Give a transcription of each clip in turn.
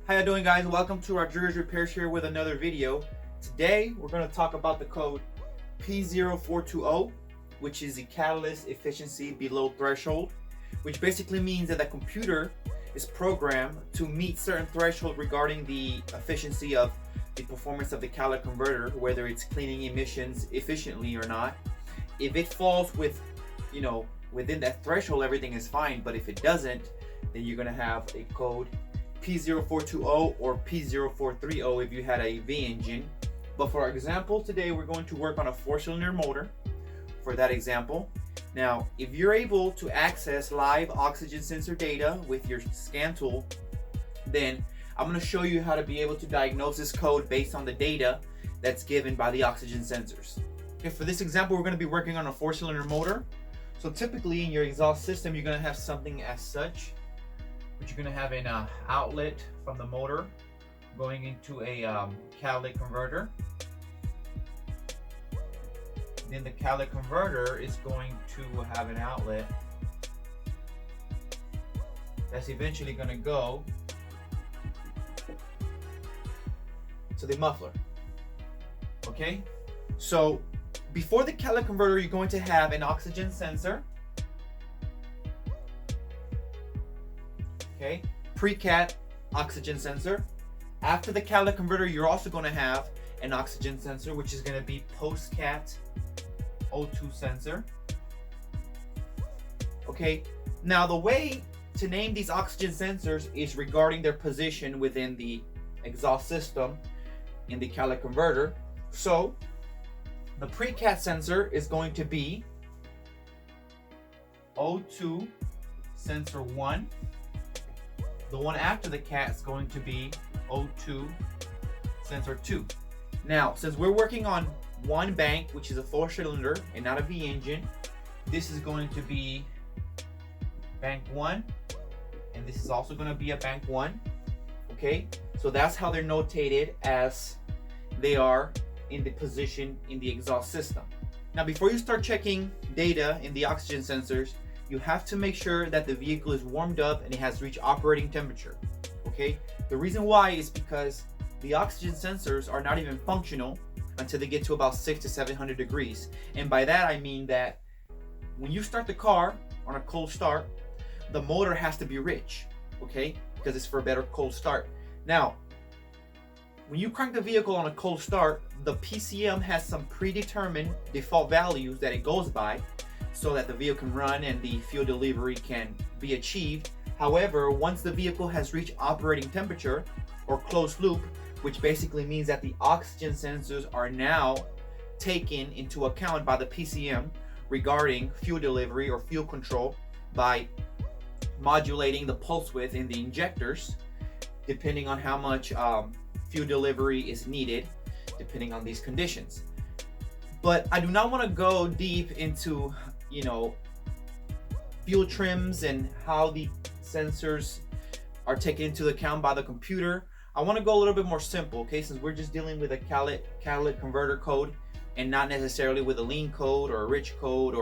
How you doing, guys? Welcome to Rodriguez Repairs here with another video. Today we're going to talk about the code P0420, which is the catalyst efficiency below threshold, which basically means that the computer is programmed to meet certain threshold regarding the efficiency of the performance of the catalytic converter, whether it's cleaning emissions efficiently or not. If it falls within that threshold, everything is fine, but if it doesn't, then you're going to have a code P0420 or P0430 if you had a V engine. But for our example today, we're going to work on a 4-cylinder motor for that example. Now, if you're able to access live oxygen sensor data with your scan tool, then I'm going to show you how to be able to diagnose this code based on the data that's given by the oxygen sensors. Okay, for this example, we're going to be working on a 4-cylinder motor. So typically in your exhaust system, you're going to have something as such, but you're going to have an outlet from the motor going into a catalytic converter. Then the catalytic converter is going to have an outlet that's eventually going to go to the muffler. Okay, so before the catalytic converter, you're going to have an oxygen sensor. Okay, pre-cat oxygen sensor. After the catalytic converter, you're also going to have an oxygen sensor, which is going to be post-cat O2 sensor. Okay, now the way to name these oxygen sensors is regarding their position within the exhaust system in the catalytic converter. So the pre-cat sensor is going to be O2 sensor 1. The one after the cat is going to be O2 sensor 2. Now, since we're working on one bank, which is a 4-cylinder and not a V engine, this is going to be bank 1, and this is also going to be a bank 1. Okay, so that's how they're notated as they are in the position in the exhaust system. Now, before you start checking data in the oxygen sensors, you have to make sure that the vehicle is warmed up and it has reached operating temperature. Okay, the reason why is because the oxygen sensors are not even functional until they get to about 600 to 700 degrees. And by that I mean that when you start the car on a cold start, the motor has to be rich, okay, because it's for a better cold start. Now, when you crank the vehicle on a cold start, the PCM has some predetermined default values that it goes by so that the vehicle can run and the fuel delivery can be achieved. However, once the vehicle has reached operating temperature or closed loop, which basically means that the oxygen sensors are now taken into account by the PCM regarding fuel delivery or fuel control by modulating the pulse width in the injectors depending on how much fuel delivery is needed depending on these conditions. But I do not want to go deep into fuel trims and how the sensors are taken into account by the computer. I want to go a little bit more simple, okay, since we're just dealing with a catalytic converter code and not necessarily with a lean code or a rich code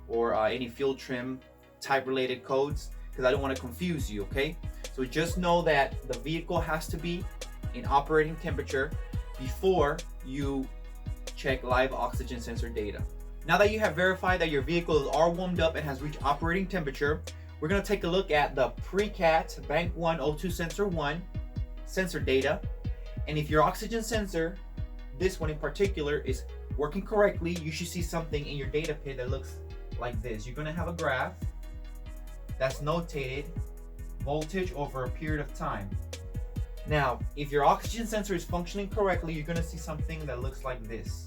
or any fuel trim type related codes, because I don't want to confuse you. Okay, so just know that the vehicle has to be in operating temperature before you check live oxygen sensor data. Now that you have verified that your vehicles are warmed up and has reached operating temperature, we're going to take a look at the pre-cat bank 1 O2 sensor 1 sensor data. And if your oxygen sensor, this one in particular, is working correctly, you should see something in your data pit that looks like this. You're going to have a graph that's notated voltage over a period of time. Now, if your oxygen sensor is functioning correctly, you're going to see something that looks like this.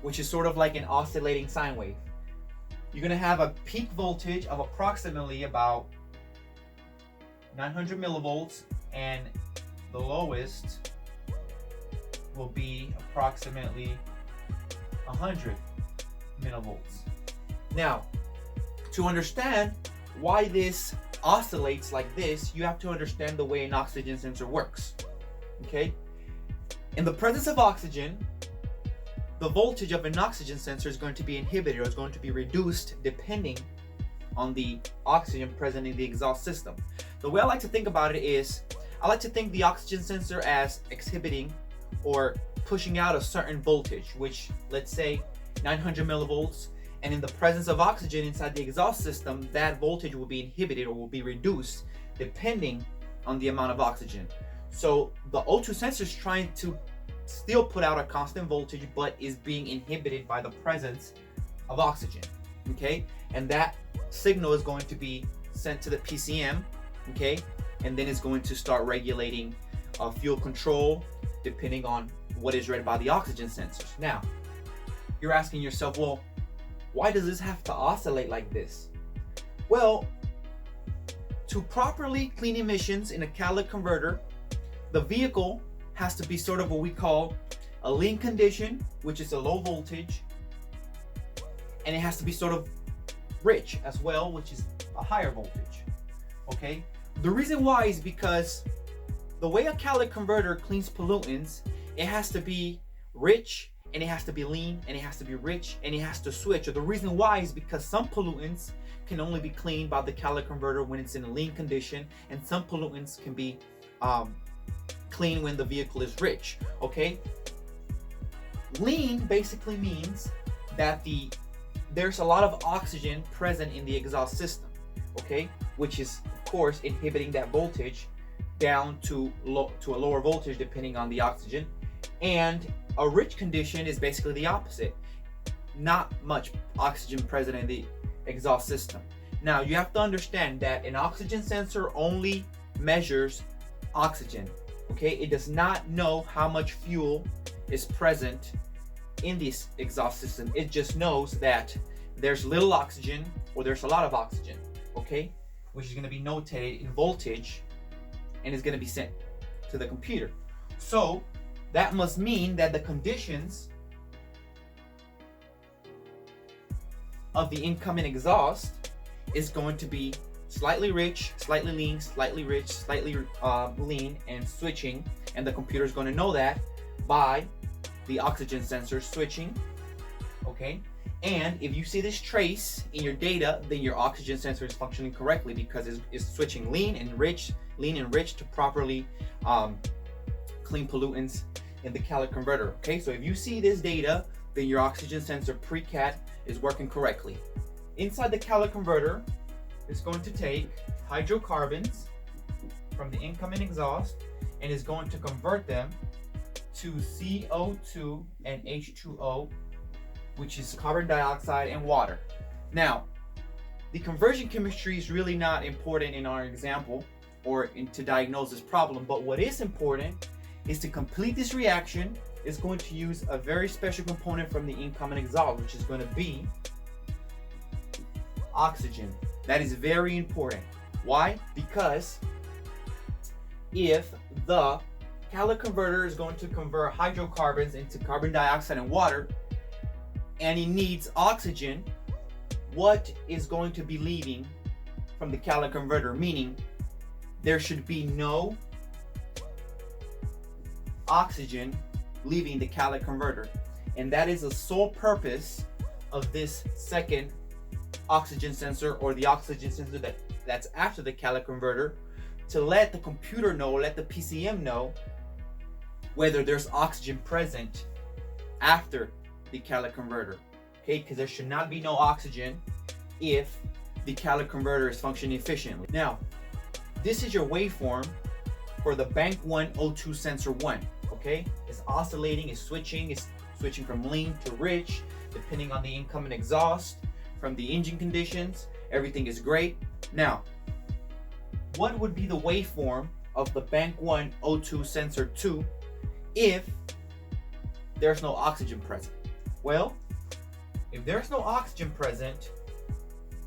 Which is sort of like an oscillating sine wave. You're going to have a peak voltage of approximately about 900 millivolts, and the lowest will be approximately 100 millivolts. Now, to understand why this oscillates like this, you have to understand the way an oxygen sensor works. Okay? In the presence of oxygen, the voltage of an oxygen sensor is going to be inhibited or is going to be reduced depending on the oxygen present in the exhaust system. The way I like to think about it is, I like to think the oxygen sensor as exhibiting or pushing out a certain voltage, which let's say 900 millivolts, and in the presence of oxygen inside the exhaust system, that voltage will be inhibited or will be reduced depending on the amount of oxygen. So the O2 sensor is trying to still put out a constant voltage, but is being inhibited by the presence of oxygen, okay? And that signal is going to be sent to the PCM, okay? And then it's going to start regulating fuel control depending on what is read by the oxygen sensors. Now, you're asking yourself, well, why does this have to oscillate like this? Well, to properly clean emissions in a catalytic converter, the vehicle has to be sort of what we call a lean condition, which is a low voltage, and it has to be sort of rich as well, which is a higher voltage, okay? The reason why is because the way a catalytic converter cleans pollutants, it has to be rich, and it has to be lean, and it has to be rich, and it has to switch. Or the reason why is because some pollutants can only be cleaned by the catalytic converter when it's in a lean condition, and some pollutants can be clean when the vehicle is rich, okay? Lean basically means that there's a lot of oxygen present in the exhaust system, okay? Which is, of course, inhibiting that voltage down to a lower voltage depending on the oxygen. And a rich condition is basically the opposite. Not much oxygen present in the exhaust system. Now, you have to understand that an oxygen sensor only measures oxygen, okay? It does not know how much fuel is present in this exhaust system. It just knows that there's little oxygen or there's a lot of oxygen, okay? Which is going to be notated in voltage and is going to be sent to the computer. So that must mean that the conditions of the incoming exhaust is going to be slightly rich, slightly lean, slightly rich, slightly lean, and switching. And the computer is going to know that by the oxygen sensor switching, okay? And if you see this trace in your data, then your oxygen sensor is functioning correctly because it's switching lean and rich to properly clean pollutants in the catalytic converter, okay? So if you see this data, then your oxygen sensor pre-cat is working correctly. Inside the catalytic converter, it's going to take hydrocarbons from the incoming exhaust and is going to convert them to CO2 and H2O, which is carbon dioxide and water. Now, the conversion chemistry is really not important in our example or to diagnose this problem, but what is important is to complete this reaction is going to use a very special component from the incoming exhaust, which is going to be oxygen. That is very important. Why? Because if the catalytic converter is going to convert hydrocarbons into carbon dioxide and water, and it needs oxygen, what is going to be leaving from the catalytic converter? Meaning there should be no oxygen leaving the catalytic converter. And that is the sole purpose of this second oxygen sensor, or the oxygen sensor that's after the catalytic converter, to let the computer know, let the PCM know whether there's oxygen present after the catalytic converter, okay? Because there should not be no oxygen if the catalytic converter is functioning efficiently. Now, this is your waveform for the bank 1 O2 sensor 1, okay? It's oscillating, it's switching from lean to rich, depending on the incoming exhaust, from the engine conditions. Everything is great. Now, what would be the waveform of the bank 1 O2 sensor 2 if there's no oxygen present? Well, if there's no oxygen present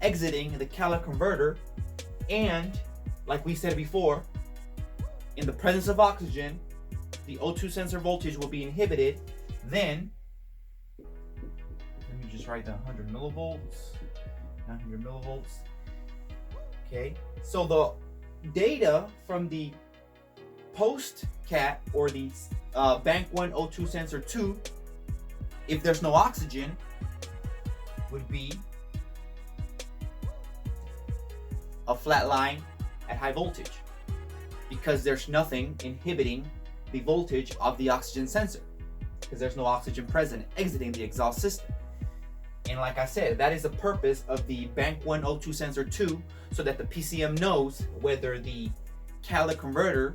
exiting the catalytic converter, and like we said before, in the presence of oxygen, the O2 sensor voltage will be inhibited, then let me just write down 100 millivolts, 900 millivolts. Okay, so the data from the post-cat or the bank 1 O2 sensor 2, if there's no oxygen, would be a flat line at high voltage because there's nothing inhibiting the voltage of the oxygen sensor because there's no oxygen present exiting the exhaust system. And like I said, that is the purpose of the Bank 1 O2 sensor 2, so that the PCM knows whether the catalytic converter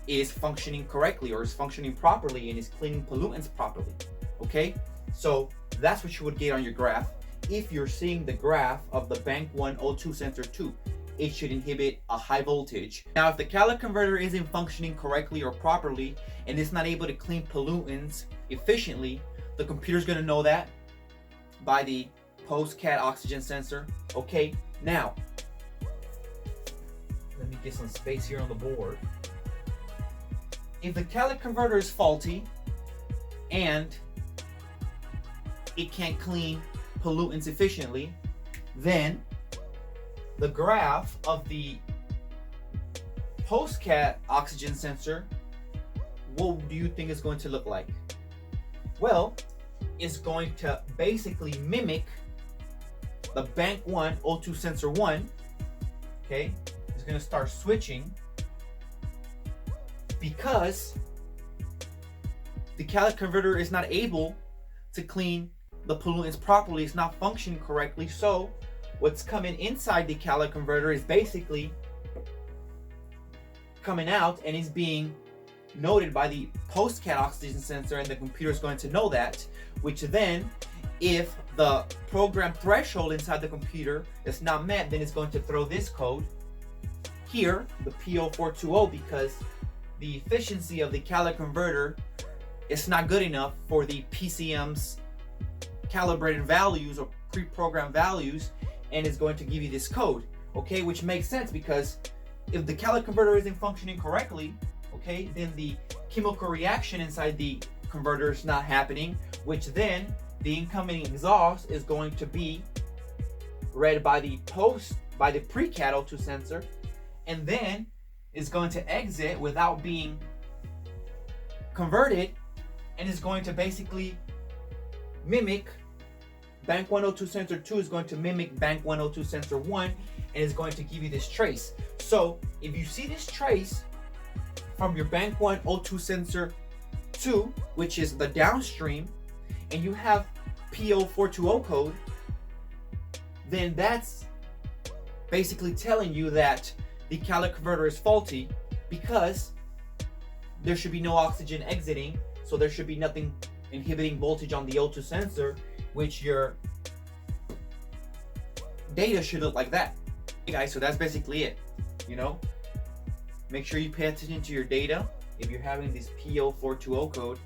is functioning correctly or is functioning properly and is cleaning pollutants properly. Okay, so that's what you would get on your graph. If you're seeing the graph of the Bank 1 O2 sensor 2, it should inhibit a high voltage. Now, if the catalytic converter isn't functioning correctly or properly and it's not able to clean pollutants efficiently, the computer's going to know that by the post-cat oxygen sensor. Okay, now let me get some space here on the board. If the catalytic converter is faulty and it can't clean pollutants efficiently, then the graph of the post-cat oxygen sensor, what do you think it's going to look like? Well, it's going to basically mimic the Bank 1 O2 sensor 1. Okay, it's going to start switching because the catalytic converter is not able to clean the pollutants properly. It's not functioning correctly. So what's coming inside the catalytic converter is basically coming out and is being noted by the post-cat oxygen sensor, and the computer is going to know that, which then, if the program threshold inside the computer is not met, then it's going to throw this code here, the P0420, because the efficiency of the catalytic converter is not good enough for the PCM's calibrated values or pre-programmed values, and it's going to give you this code. Okay, which makes sense because if the catalytic converter isn't functioning correctly, okay, then the chemical reaction inside the converter is not happening, which then the incoming exhaust is going to be read by the pre-cat O2 sensor, and then is going to exit without being converted, and is going to basically mimic Bank 1 O2 sensor 2 is going to mimic Bank 1 O2 sensor 1, and is going to give you this trace. So if you see this trace from your Bank 1 O2 sensor 2, which is the downstream, and you have P0420 code, then that's basically telling you that the catalytic converter is faulty because there should be no oxygen exiting, so there should be nothing inhibiting voltage on the O2 sensor, which your data should look like that. Okay guys, so that's basically it. You know, make sure you pay attention to your data if you're having this P0420 code.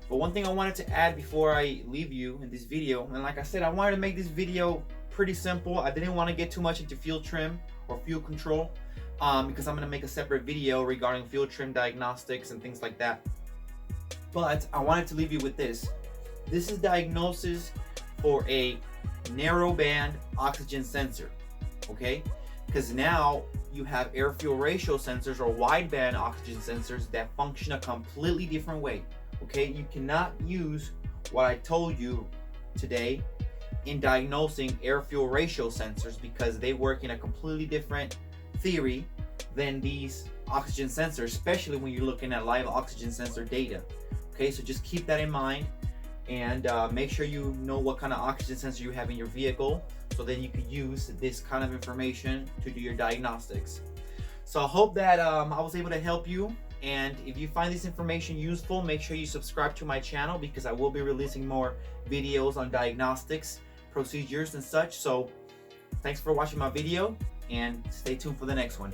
But one thing I wanted to add before I leave you in this video, and like I said, I wanted to make this video pretty simple. I didn't want to get too much into fuel trim or fuel control because I'm going to make a separate video regarding fuel trim diagnostics and things like that. But I wanted to leave you with this. This is diagnosis for a narrow band oxygen sensor, okay? Because now you have air fuel ratio sensors or wideband oxygen sensors that function a completely different way, okay? You cannot use what I told you today in diagnosing air fuel ratio sensors because they work in a completely different theory than these oxygen sensors, especially when you're looking at live oxygen sensor data. Okay, so just keep that in mind, and make sure you know what kind of oxygen sensor you have in your vehicle, so then you could use this kind of information to do your diagnostics. So I hope that I was able to help you, and if you find this information useful, make sure you subscribe to my channel because I will be releasing more videos on diagnostics, procedures, and such. So thanks for watching my video, and stay tuned for the next one.